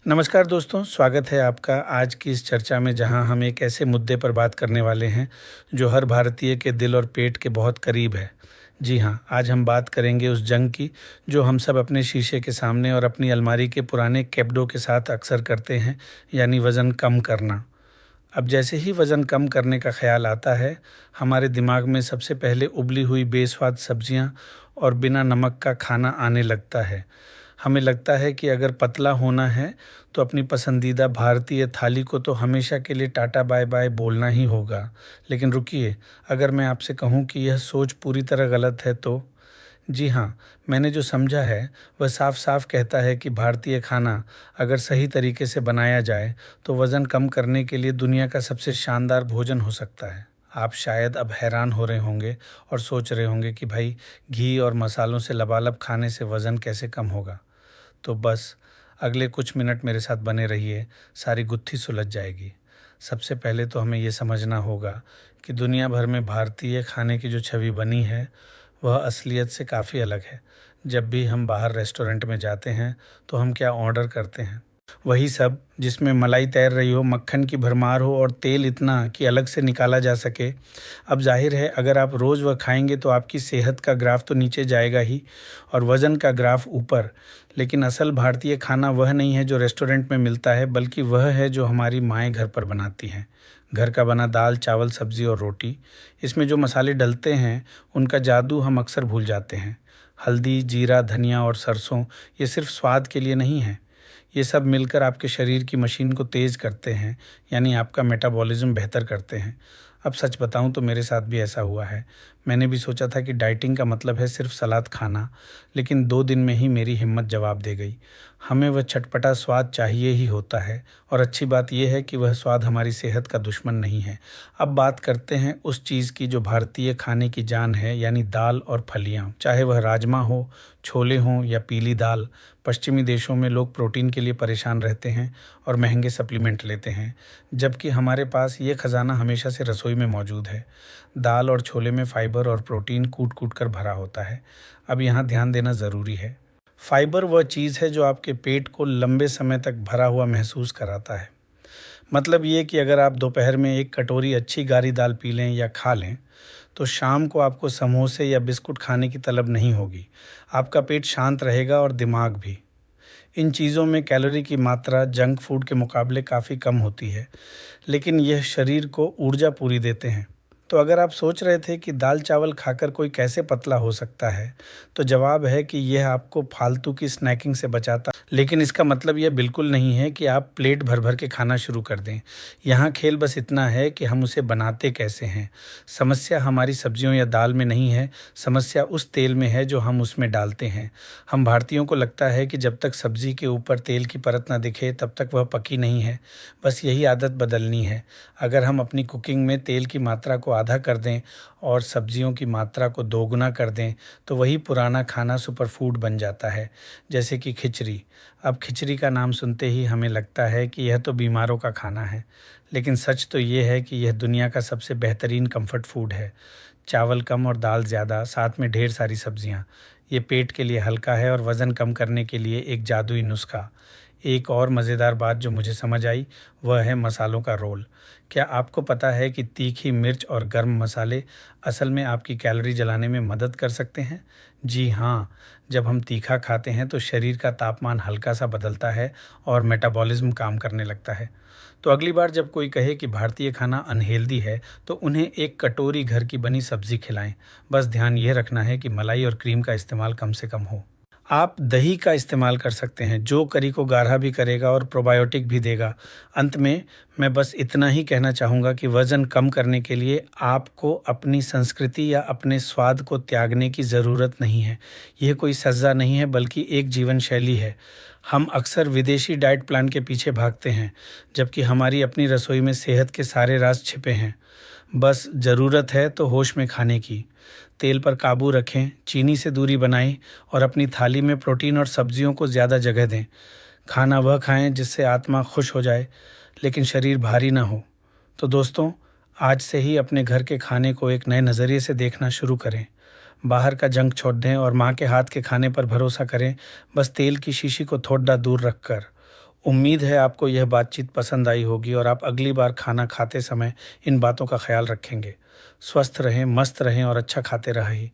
नमस्कार दोस्तों, स्वागत है आपका आज की इस चर्चा में जहां हम एक ऐसे मुद्दे पर बात करने वाले हैं जो हर भारतीय के दिल और पेट के बहुत करीब है। जी हां, आज हम बात करेंगे उस जंग की जो हम सब अपने शीशे के सामने और अपनी अलमारी के पुराने कैप्डो के साथ अक्सर करते हैं, यानी वज़न कम करना। अब जैसे ही वज़न कम करने का ख़्याल आता है, हमारे दिमाग में सबसे पहले उबली हुई बेस्वाद सब्जियां और बिना नमक का खाना आने लगता है। हमें लगता है कि अगर पतला होना है तो अपनी पसंदीदा भारतीय थाली को तो हमेशा के लिए टाटा बाय बाय बोलना ही होगा। लेकिन रुकिए, अगर मैं आपसे कहूँ कि यह सोच पूरी तरह गलत है तो? जी हाँ, मैंने जो समझा है वह साफ साफ कहता है कि भारतीय खाना अगर सही तरीके से बनाया जाए तो वज़न कम करने के लिए दुनिया का सबसे शानदार भोजन हो सकता है। आप शायद अब हैरान हो रहे होंगे और सोच रहे होंगे कि भाई, घी और मसालों से लबालब खाने से वज़न कैसे कम होगा। तो बस अगले कुछ मिनट मेरे साथ बने रहिए, सारी गुत्थी सुलझ जाएगी। सबसे पहले तो हमें ये समझना होगा कि दुनिया भर में भारतीय खाने की जो छवि बनी है वह असलियत से काफ़ी अलग है। जब भी हम बाहर रेस्टोरेंट में जाते हैं तो हम क्या ऑर्डर करते हैं? वही सब जिसमें मलाई तैर रही हो, मक्खन की भरमार हो और तेल इतना कि अलग से निकाला जा सके। अब जाहिर है, अगर आप रोज़ वह खाएंगे तो आपकी सेहत का ग्राफ तो नीचे जाएगा ही और वज़न का ग्राफ ऊपर। लेकिन असल भारतीय खाना वह नहीं है जो रेस्टोरेंट में मिलता है, बल्कि वह है जो हमारी माएँ घर पर बनाती हैं। घर का बना दाल, चावल, सब्ज़ी और रोटी। इसमें जो मसाले डलते हैं उनका जादू हम अक्सर भूल जाते हैं। हल्दी, जीरा, धनिया और सरसों ये सिर्फ स्वाद के लिए नहीं है। ये सब मिलकर आपके शरीर की मशीन को तेज़ करते हैं, यानी आपका मेटाबॉलिज्म बेहतर करते हैं। अब सच बताऊं तो मेरे साथ भी ऐसा हुआ है। मैंने भी सोचा था कि डाइटिंग का मतलब है सिर्फ सलाद खाना, लेकिन 2 दिन में ही मेरी हिम्मत जवाब दे गई। हमें वह चटपटा स्वाद चाहिए ही होता है और अच्छी बात यह है कि वह स्वाद हमारी सेहत का दुश्मन नहीं है। अब बात करते हैं उस चीज़ की जो भारतीय खाने की जान है, यानी दाल और फलियाँ। चाहे वह राजमा हो, छोले हों या पीली दाल। पश्चिमी देशों में लोग प्रोटीन के लिए परेशान रहते हैं और महंगे सप्लीमेंट लेते हैं, जबकि हमारे पास ये खजाना हमेशा से रसोई में मौजूद है। दाल और छोले में फाइबर और प्रोटीन कूट कूट कर भरा होता है। अब यहाँ ध्यान देना ज़रूरी है। फाइबर वह चीज़ है जो आपके पेट को लंबे समय तक भरा हुआ महसूस कराता है। मतलब ये कि अगर आप दोपहर में एक कटोरी अच्छी गाढ़ी दाल पी लें या खा लें तो शाम को आपको समोसे या बिस्कुट खाने की तलब नहीं होगी। आपका पेट शांत रहेगा और दिमाग भी। इन चीज़ों में कैलोरी की मात्रा जंक फूड के मुकाबले काफ़ी कम होती है, लेकिन यह शरीर को ऊर्जा पूरी देते हैं। तो अगर आप सोच रहे थे कि दाल चावल खाकर कोई कैसे पतला हो सकता है, तो जवाब है कि यह आपको फालतू की स्नैकिंग से बचाता। लेकिन इसका मतलब यह बिल्कुल नहीं है कि आप प्लेट भर भर के खाना शुरू कर दें। यहाँ खेल बस इतना है कि हम उसे बनाते कैसे हैं। समस्या हमारी सब्जियों या दाल में नहीं है, समस्या उस तेल में है जो हम उसमें डालते हैं। हम भारतीयों को लगता है कि जब तक सब्जी के ऊपर तेल की परत ना दिखे तब तक वह पकी नहीं है। बस यही आदत बदलनी है। अगर हम अपनी कुकिंग में तेल की मात्रा को आधा कर दें और सब्जियों की मात्रा को दोगुना कर दें तो वही पुराना खाना सुपरफूड बन जाता है, जैसे कि खिचड़ी। अब खिचड़ी का नाम सुनते ही हमें लगता है कि यह तो बीमारों का खाना है, लेकिन सच तो ये है कि यह दुनिया का सबसे बेहतरीन कंफर्ट फूड है। चावल कम और दाल ज़्यादा, साथ में ढेर सारी सब्जियां। ये पेट के लिए हल्का है और वज़न कम करने के लिए एक जादुई नुस्खा। एक और मज़ेदार बात जो मुझे समझ आई वह है मसालों का रोल। क्या आपको पता है कि तीखी मिर्च और गर्म मसाले असल में आपकी कैलोरी जलाने में मदद कर सकते हैं? जी हाँ, जब हम तीखा खाते हैं तो शरीर का तापमान हल्का सा बदलता है और मेटाबॉलिज्म काम करने लगता है। तो अगली बार जब कोई कहे कि भारतीय खाना अनहेल्दी है तो उन्हें एक कटोरी घर की बनी सब्जी खिलाएं। बस ध्यान ये रखना है कि मलाई और क्रीम का इस्तेमाल कम से कम हो। आप दही का इस्तेमाल कर सकते हैं, जो करी को गाढ़ा भी करेगा और प्रोबायोटिक भी देगा। अंत में मैं बस इतना ही कहना चाहूँगा कि वज़न कम करने के लिए आपको अपनी संस्कृति या अपने स्वाद को त्यागने की ज़रूरत नहीं है। यह कोई सज़ा नहीं है, बल्कि एक जीवन शैली है। हम अक्सर विदेशी डाइट प्लान के पीछे भागते हैं, जबकि हमारी अपनी रसोई में सेहत के सारे राज छिपे हैं। बस ज़रूरत है तो होश में खाने की। तेल पर काबू रखें, चीनी से दूरी बनाएं और अपनी थाली में प्रोटीन और सब्जियों को ज़्यादा जगह दें। खाना वह खाएं जिससे आत्मा खुश हो जाए, लेकिन शरीर भारी ना हो। तो दोस्तों, आज से ही अपने घर के खाने को एक नए नज़रिए से देखना शुरू करें। बाहर का जंक छोड़ दें और माँ के हाथ के खाने पर भरोसा करें, बस तेल की शीशी को थोड़ा दूर रखकर। उम्मीद है आपको यह बातचीत पसंद आई होगी और आप अगली बार खाना खाते समय इन बातों का ख्याल रखेंगे। स्वस्थ रहें, मस्त रहें और अच्छा खाते रहें।